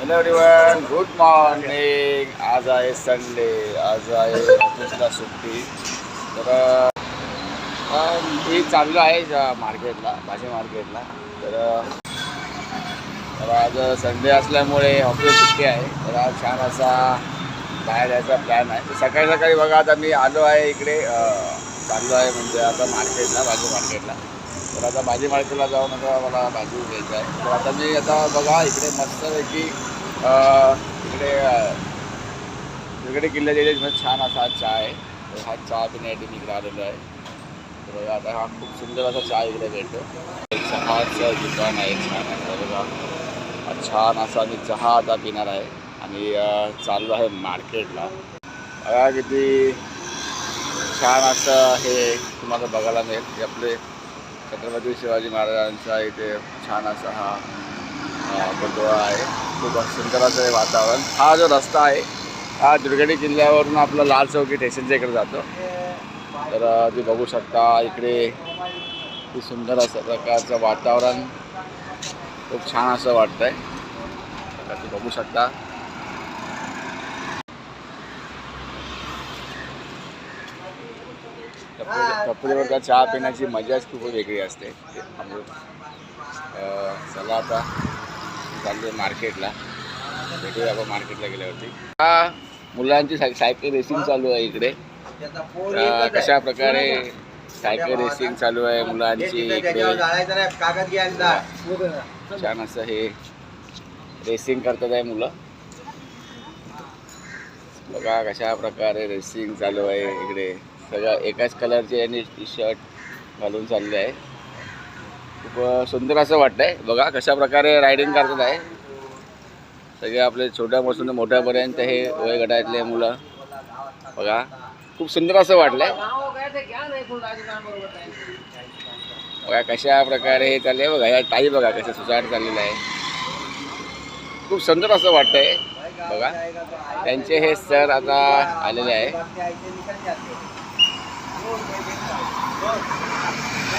Hello everyone, good morning. आज आहे Sunday, आज आहे ऑफिसला सुट्टी. तर मी चाललो आहे मार्केटला, भाजी मार्केटला. तर आज संडे असल्यामुळे ऑफिस सुट्टी आहे. तर आज छान असा बाहेर जायचा प्लॅन आहे. तर सकाळी सकाळी बघा, आता मी आलो आहे इकडे, चाललो आहे म्हणजे आता मार्केटला, भाजी मार्केटला. तर आता भाजी मार्केटला जाऊन आता मला भाजी घ्यायची आहे. तर आता मी आता बघा इकडे मस्तपैकी इकडे किल्ल्याच्या एरियामध्ये छान असा चहा आहे. तर हा चहा पिण्यासाठी मी इकडे आलेलो आहे. तर बघा आता हा खूप सुंदर असा चहा इकडे भेटतो. चहाचं दुकान आहे छान असं बघा. छान असा मी चहा आता पिणार आहे आणि चाललो आहे मार्केटला. बघा किती छान असं हे तुम्हाला बघायला मिळेल की आपले छत्रपती शिवाजी महाराजांचा इथे छान असा हा पुतळा आहे. खूप सुंदर असं हे वातावरण. हा जो रस्ता आहे हा दुर्गडी किल्ल्यावरून आपला लाल चौकी स्टेशनच्या इकडे जातो. तर ते बघू शकता इकडे खूप सुंदर असं प्रकारचं वातावरण, खूप छान असं वाटतं आहे. तर ते बघू शकता. कपड्यावर चहा पिण्याची मजाच खूप वेगळी असते. चला आता चाललो मार्केटला, भेटूया आपण मार्केटला गेल्यावरती. हा मुलांची सायकल रेसिंग चालू आहे इकडे. कशा प्रकारे सायकल रेसिंग चालू आहे मुलांची इकडे. छान असं हे रेसिंग करतात आहे मुलं. बघा कशा प्रकारे रेसिंग चालू आहे इकडे. सगळं एकाच कलरचे आणि टी शर्ट घालून चालले आहे. खूप सुंदर असं वाटतंय. बघा कशा प्रकारे रायडिंग करतात आहे सगळे, आपले छोट्यापासून मोठ्यापर्यंत हे वयोगटातले मुलं. बघा खूप सुंदर असं वाटलंय. बघा कशा प्रकारे हे चालले. बघा या टाई बघा कशा सुसाट चाललेलं आहे. खूप सुंदर असं वाटतंय. बघा त्यांचे हे सर आता आलेले आहे.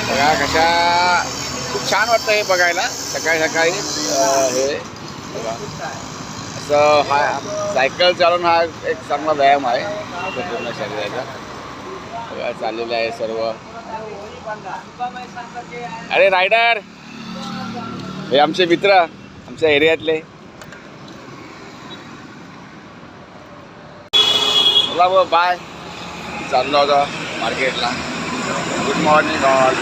बघा कशा खूप छान वाटतं हे बघायला सकाळी सकाळी. हे बघा असं हा सायकल चालवून हा एक चांगला व्यायाम आहे पूर्ण शरीराचा. बघा चाललेलं आहे सर्व. अरे रायडर हे आमचे मित्र, आमच्या एरियातले. चला बाय, चाललो होता मार्केटला. Good morning all.